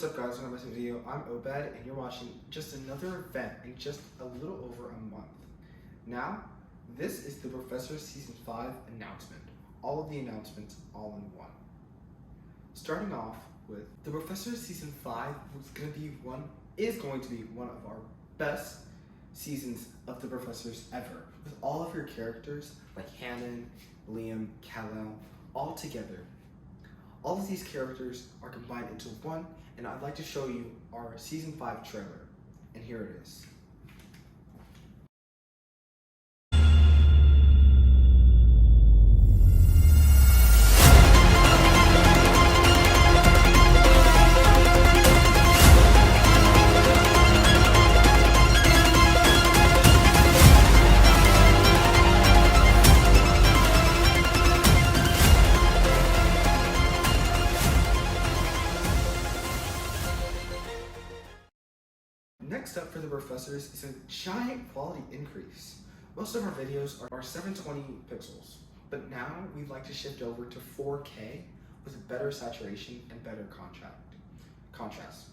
what's up guys, welcome back to the video. I'm Obed and you're watching just another event in just a little over a month. Now, this is the Professor's Season 5 announcement. All of the announcements all in one. Starting off with the Professor's Season 5 is going to be one of our best seasons of the Professors ever. With all of your characters like Hannon, Liam, Kal-El, all together. All of these characters are combined into one, and I'd like to show you our Season 5 trailer. And here it is. Next up for the Professors is a giant quality increase. Most of our videos are 720 pixels, but now we'd like to shift over to 4K with better saturation and better contrast.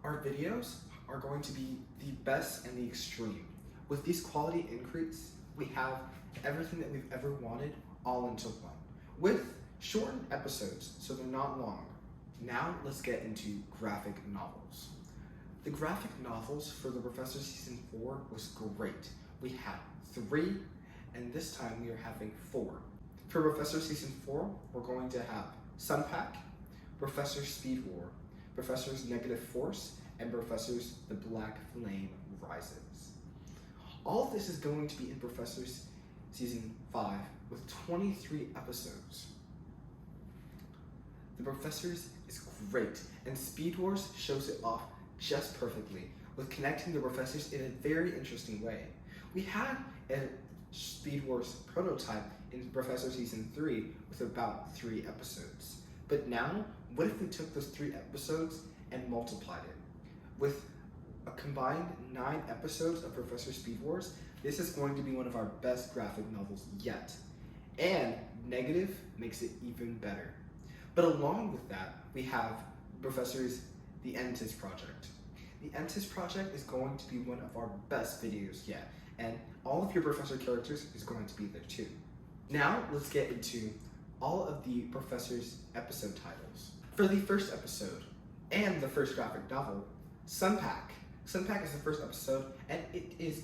Our videos are going to be the best and the extreme. With this quality increase, we have everything that we've ever wanted all into one, with shortened episodes so they're not long. Now let's get into graphic novels. The graphic novels for the Professor Season 4 was great. We had 3, and this time we are having 4. For Professor Season 4, we're going to have Sunpack, Professor's Speed War, Professor's Negative Force, and Professor's The Black Flame Rises. All of this is going to be in Professor's Season 5 with 23 episodes. The Professors is great, and Speed Wars shows it off just perfectly, with connecting the Professors in a very interesting way. We had a Speed Wars prototype in Professor Season 3 with about 3 episodes. But now, what if we took those 3 episodes and multiplied it? With a combined 9 episodes of Professor Speed Wars, this is going to be one of our best graphic novels yet. And Negative makes it even better. But along with that, we have Professor's The Entis Project. The Entis Project is going to be one of our best videos yet, and all of your Professor characters is going to be there too. Now let's get into all of the Professor's episode titles. For the first episode and the first graphic novel, Sunpack. Sunpack is the first episode, and it is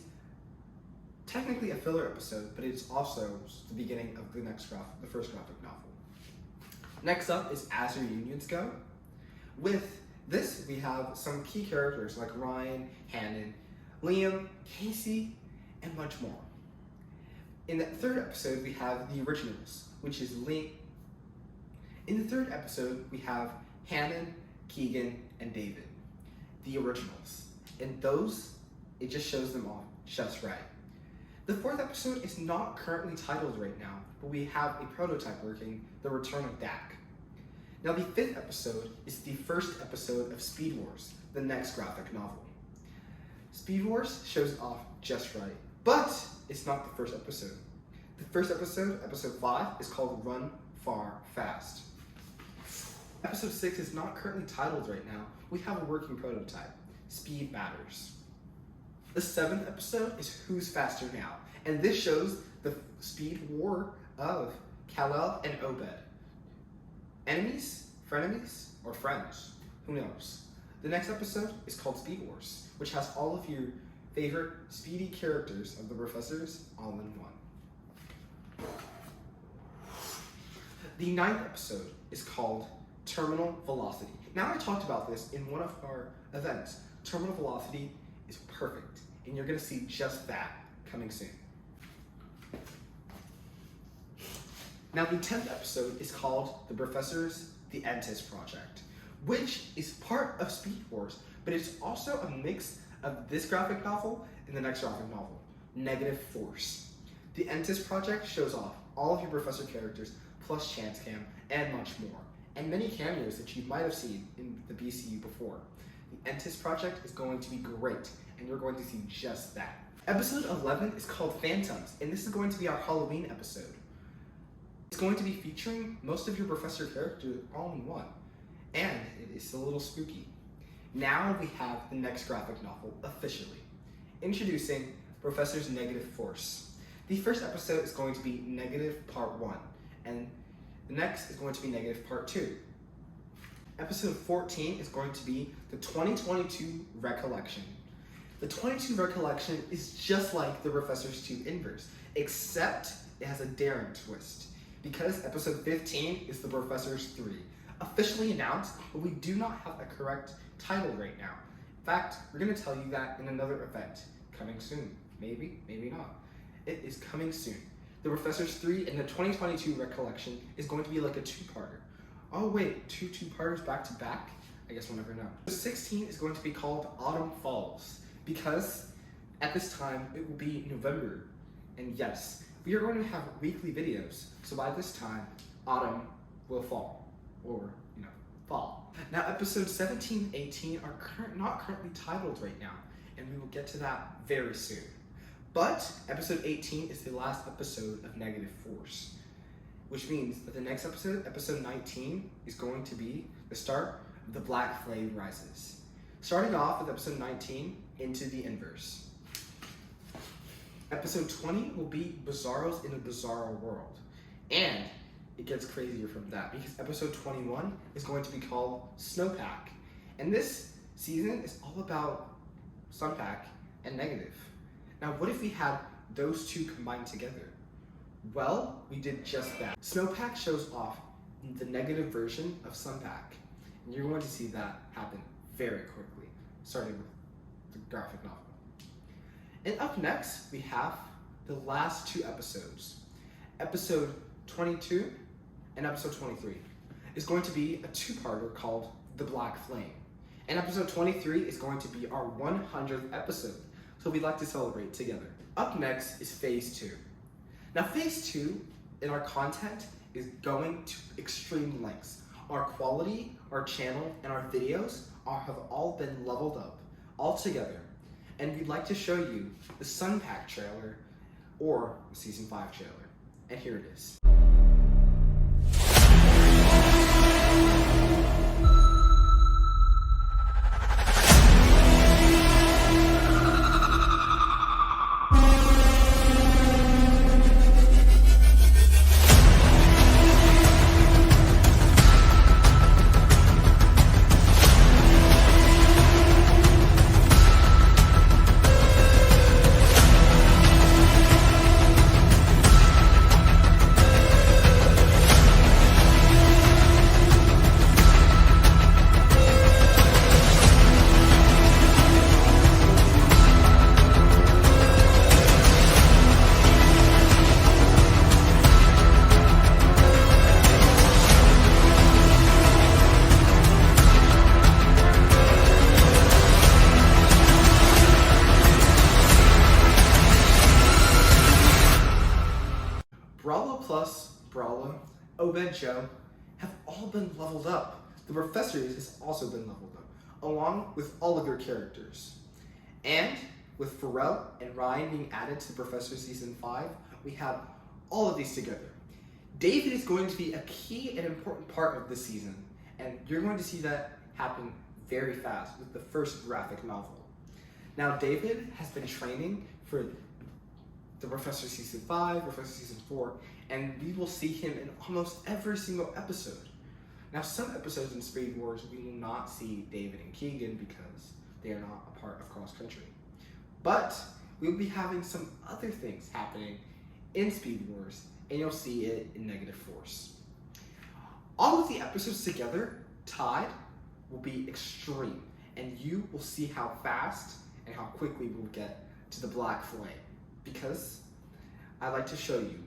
technically a filler episode, but it's also the beginning of the first graphic novel. Next up is As Your Unions Go. With this, we have some key characters like Ryan, Hannon, Liam, Casey, and much more. In the third episode, we have the originals, which is Liam. In the third episode, we have Hannon, Keegan, and David, the originals. And those, it just shows them off just right. The fourth episode is not currently titled right now, but we have a prototype working, The Return of Dak. Now the fifth episode is the first episode of Speed Wars, the next graphic novel. Speed Wars shows off just right, but it's not the first episode. The first episode, episode 5, is called Run Far Fast. Episode 6 is not currently titled right now. We have a working prototype, Speed Matters. The 7th episode is Who's Faster Now, and this shows the speed war of Kal-El and Obed. Enemies, frenemies, or friends? Who knows? The next episode is called Speed Wars, which has all of your favorite speedy characters of the Professors all in one. The 9th episode is called Terminal Velocity. Now I talked about this in one of our events. Terminal Velocity is perfect, and you're going to see just that coming soon. Now the 10th episode is called The Professor's The Entis Project, which is part of Speed Wars, but it's also a mix of this graphic novel and the next graphic novel, Negative Force. The Entis Project shows off all of your Professor characters, plus Chance Cam, and much more, and many cameos that you might have seen in the BCU before. The Entis Project is going to be great, and you're going to see just that. Episode 11 is called Phantoms, and this is going to be our Halloween episode. It's going to be featuring most of your Professor characters all in one. and it is a little spooky. Now we have the next graphic novel officially. Introducing Professor's Negative Force. The first episode is going to be Negative Part 1, and the next is going to be Negative Part 2. Episode 14 is going to be the 2022 Recollection. The 22 Recollection is just like the Professor's 2 Inverse, except it has a daring twist, because episode 15 is the Professor's 3. Officially announced, but we do not have a correct title right now. In fact, we're going to tell you that in another event, coming soon. Maybe, maybe not. It is coming soon. The Professor's 3 and the 2022 Recollection is going to be like a two-parter. Oh wait, two two-parters back to back? I guess we'll never know. 16 is going to be called Autumn Falls, because at this time it will be November. And yes, we are going to have weekly videos, so by this time, autumn will fall, or, fall. Now, episodes 17 and 18 are not currently titled right now, and we will get to that very soon. But episode 18 is the last episode of Negative Force, which means that the next episode, episode 19, is going to be the start of The Black Flame Rises. Starting off with episode 19 into the Inverse. Episode 20 will be Bizarros in a Bizarro World, and it gets crazier from that because episode 21 is going to be called Snowpack. And this season is all about Sunpack and Negative. Now, what if we had those two combined together? Well, we did just that. Snowpack shows off the negative version of Sunpack, and you're going to see that happen very quickly, starting with the graphic novel. And up next, we have the last two episodes. Episode 22 and episode 23 is going to be a two-parter called The Black Flame. And episode 23 is going to be our 100th episode, so we'd like to celebrate together. Up next is Phase 2. Now, Phase 2 in our content is going to extreme lengths. Our quality, our channel, and our videos have all been leveled up all together. And we'd like to show you the Sunpack trailer or the Season 5 trailer. And here it is. Bralla plus Bralla, Obed Joe have all been leveled up. The Professors has also been leveled up, along with all of your characters. And with Pharrell and Ryan being added to Professor Season 5, we have all of these together. David is going to be a key and important part of this season, and you're going to see that happen very fast with the first graphic novel. Now, David has been training for the Professor Season 5, Professor Season 4, and we will see him in almost every single episode. Now, some episodes in Speed Wars, we will not see David and Keegan because they are not a part of Cross Country. But we'll be having some other things happening in Speed Wars, and you'll see it in Negative Force. All of the episodes together, tied, will be extreme, and you will see how fast and how quickly we'll get to the Black Flame. Because I'd like to show you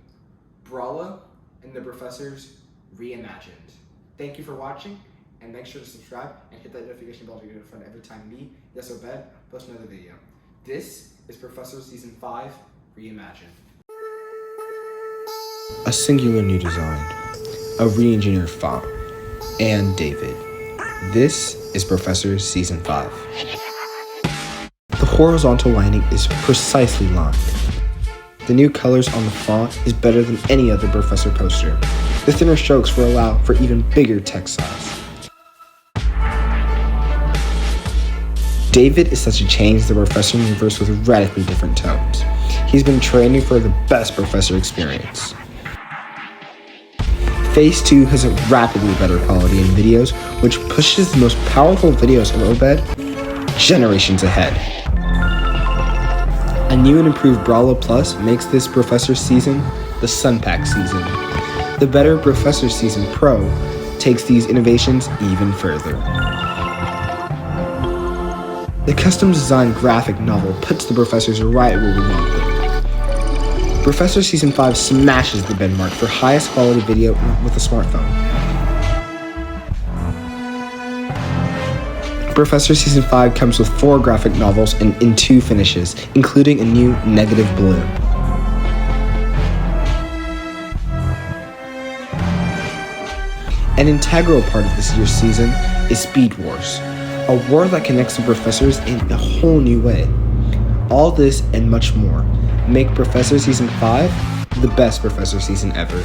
Bralla and the Professors Reimagined. Thank you for watching, and make sure to subscribe and hit that notification bell to get notified every time me, Yes Obed, post another video. This is Professor Season 5 Reimagined. A singular new design, a re-engineered font, and David. This is Professor Season 5. The horizontal lining is precisely lined. The new colors on the font is better than any other Professor poster. The thinner strokes will allow for even bigger text size. David is such a change, the professor universe with radically different tones. He's been training for the best professor experience. Phase 2 has a rapidly better quality in videos, which pushes the most powerful videos of OBED generations ahead. A new and improved Bralla Plus makes this Professor Season the Sun Pack Season. The better Professor Season Pro takes these innovations even further. The custom-designed graphic novel puts the professors right where we want them. Professor Season 5 smashes the benchmark for highest quality video with a smartphone. Professor Season 5 comes with 4 graphic novels and in 2 finishes, including a new negative blue. An integral part of this year's season is Speed Wars, a war that connects the professors in a whole new way. All this and much more make Professor Season 5 the best Professor Season ever.